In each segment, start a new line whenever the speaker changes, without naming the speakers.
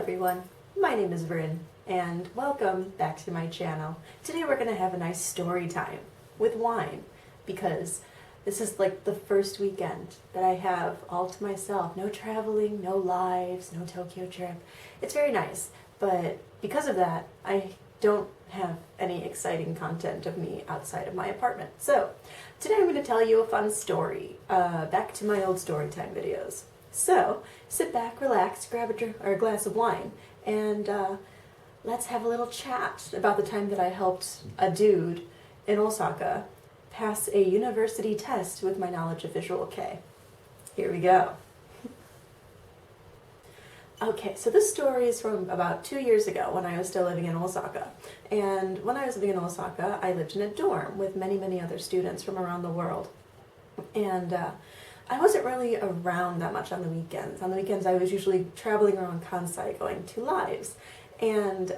everyone, my name is Bryn, and welcome back to my channel. Today we're going to have a nice story time with wine, because this is like the first weekend that I have all to myself. No traveling, no lives, no Tokyo trip. It's very nice, but because of that, I don't have any exciting content of me outside of my apartment. So today I'm going to tell you a fun story, back to my old story time videos. So sit back, relax, grab a drink or a glass of wine, and let's have a little chat about the time that I helped a dude in Osaka pass a university test with my knowledge of Visual Kei. Here we go. Okay, so this story is from about 2 years ago when I was still living in Osaka. And when I was living in Osaka, I lived in a dorm with many other students from around the world. And I wasn't really around that much on the weekends. On the weekends, I was usually traveling around Kansai going to lives. And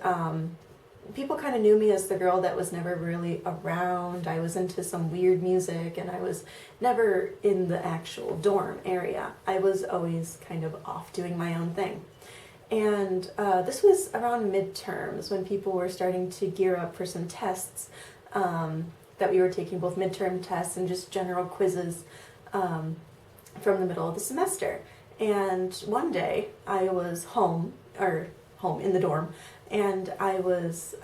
people kind of knew me as the girl that was never really around. I was into some weird music, and I was never in the actual dorm area. I was always kind of off doing my own thing. And this was around midterms when people were starting to gear up for some tests that we were taking, both midterm tests and just general quizzes from the middle of the semester. And one day I was home in the dorm, and I was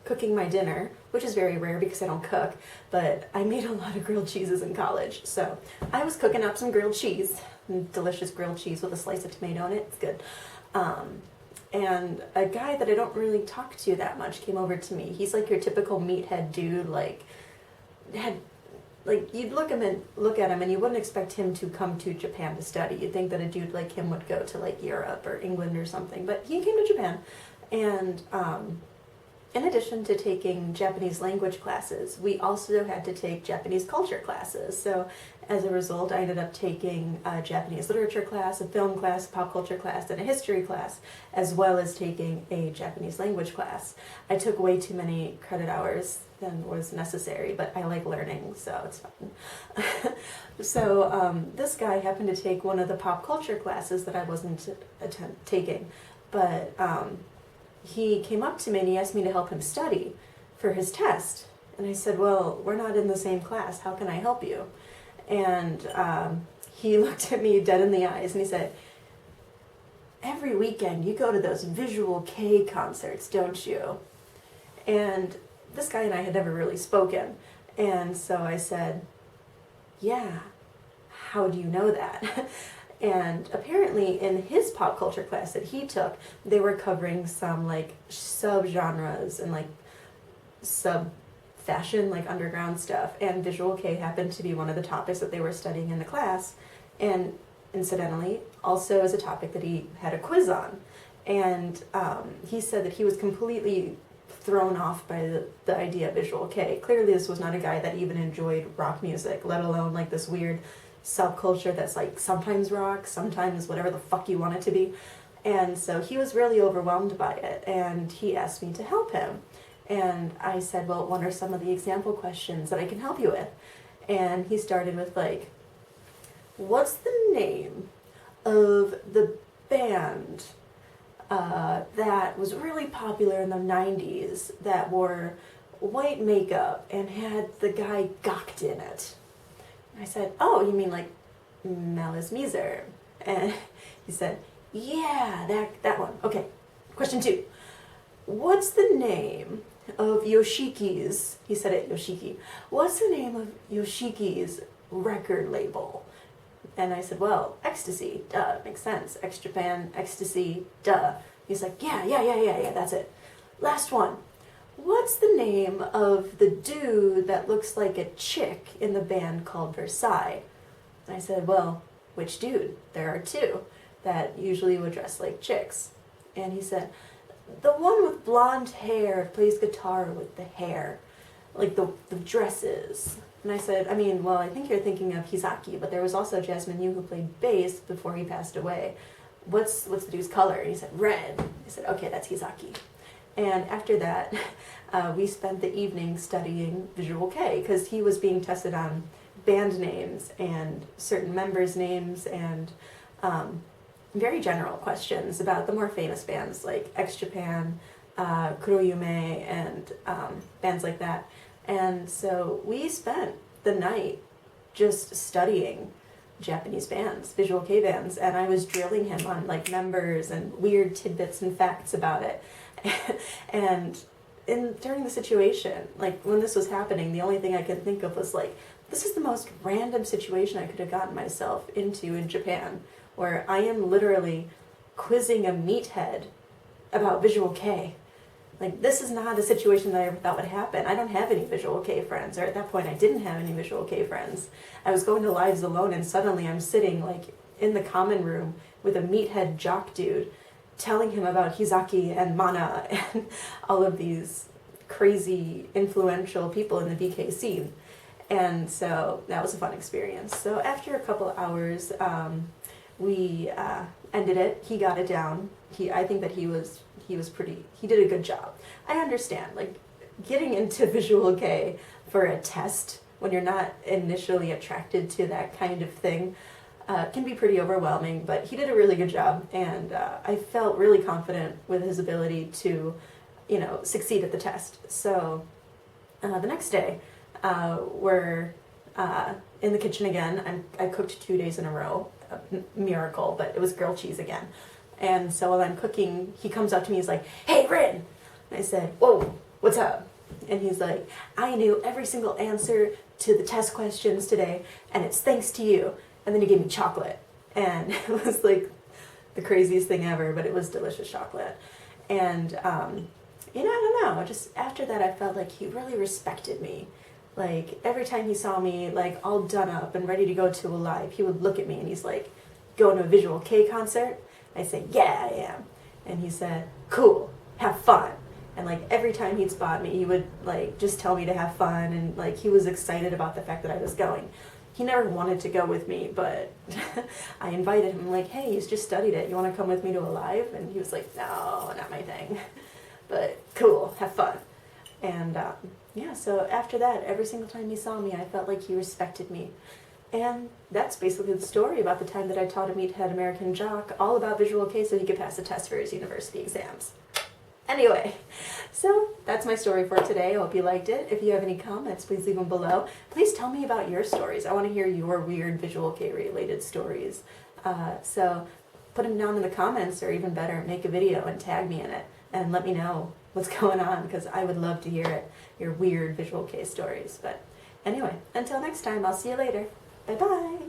cooking my dinner, which is very rare because I don't cook, but I made a lot of grilled cheeses in college. So I was cooking up some grilled cheese, delicious grilled cheese with a slice of tomato in it. It's good. And a guy that I don't really talk to that much came over to me. He's like your typical meathead dude, you'd look at him and you wouldn't expect him to come to Japan to study. You'd think that a dude like him would go to like Europe or England or something, but he came to Japan. And in addition to taking Japanese language classes, we also had to take Japanese culture classes. So as a result, I ended up taking a Japanese literature class, a film class, a pop culture class, and a history class, as well as taking a Japanese language class. I took way too many credit hours than was necessary, but I like learning, so it's fun. So this guy happened to take one of the pop culture classes that I wasn't taking, but he came up to me and he asked me to help him study for his test. And I said, well, we're not in the same class. How can I help you? And he looked at me dead in the eyes and he said, every weekend you go to those Visual Kei concerts, don't you? And this guy and I had never really spoken. And so I said, yeah, how do you know that? And apparently in his pop culture class that he took, they were covering some like sub-genres and like sub-fashion, like underground stuff. And Visual Kei happened to be one of the topics that they were studying in the class. And incidentally, also as a topic that he had a quiz on. And he said that he was completely thrown off by the idea of Visual Kei. Clearly this was not a guy that even enjoyed rock music, let alone like this weird subculture that's like sometimes rock, sometimes whatever the fuck you want it to be. And so he was really overwhelmed by it, and he asked me to help him. And I said, well, what are some of the example questions that I can help you with? And he started with like, what's the name of the band that was really popular in the 90s that wore white makeup and had the guy Gakt in it? I said, oh, you mean like Malice Miser? And he said, yeah, that one. Okay, question 2. What's the name of Yoshiki's, he said it, Yoshiki. What's the name of Yoshiki's record label? And I said, well, Ecstasy, duh, makes sense. X-Japan, Ecstasy, duh. He's like, yeah, that's it. Last one. What's the name of the dude that looks like a chick in the band called Versailles? I said, well, which dude? There are 2 that usually would dress like chicks. And he said, the one with blonde hair plays guitar with the hair, like the dresses. And I said, I think you're thinking of Hizaki, but there was also Jasmine Yu who played bass before he passed away. What's the dude's color? And he said, red. I said, okay, that's Hizaki. And after that, we spent the evening studying Visual Kei, because he was being tested on band names and certain members' names and very general questions about the more famous bands like X Japan, Kuroyume, and bands like that. And so we spent the night just studying Japanese bands, visual kei bands, and I was drilling him on like members and weird tidbits and facts about it. And during the situation, like when this was happening, the only thing I could think of was like, this is the most random situation I could have gotten myself into in Japan, where I am literally quizzing a meathead about visual kei. Like, this is not a situation that I ever thought would happen. I don't have any visual kei friends, or at that point I didn't have any visual kei friends. I was going to lives alone, and suddenly I'm sitting like in the common room with a meathead jock dude, telling him about Hizaki and Mana and all of these crazy influential people in the VK scene. And so that was a fun experience. So after a couple hours, we ended it. He got it down. I think that he did a good job. I understand, like, getting into visual kei for a test when you're not initially attracted to that kind of thing can be pretty overwhelming, but he did a really good job, and I felt really confident with his ability to, succeed at the test. So the next day, we're in the kitchen again. I cooked 2 days in a row, a miracle, but it was grilled cheese again. And so while I'm cooking, he comes up to me, he's like, "Hey, Rin!" And I said, "Whoa, what's up?" And he's like, "I knew every single answer to the test questions today, and it's thanks to you." And then he gave me chocolate. And it was like the craziest thing ever, but it was delicious chocolate. And, I don't know, just after that I felt like he really respected me. Like, every time he saw me, like, all done up and ready to go to a live, he would look at me and he's like, "Going to a visual kei concert?" I said, "Yeah, I am." And he said, "Cool, have fun." And like every time he'd spot me, he would like just tell me to have fun, and like he was excited about the fact that I was going. He never wanted to go with me, but I invited him, like, "Hey, you just studied it. You want to come with me to a live?" And he was like, "No, not my thing." But cool, have fun. And yeah, so after that, every single time he saw me, I felt like he respected me. And that's basically the story about the time that I taught a meathead American jock all about visual kei so he could pass the test for his university exams. Anyway, so that's my story for today. I hope you liked it. If you have any comments, please leave them below. Please tell me about your stories. I want to hear your weird visual kei related stories. So put them down in the comments, or even better, make a video and tag me in it and let me know what's going on, because I would love to hear it, your weird visual kei stories. But anyway, until next time, I'll see you later. Bye-bye.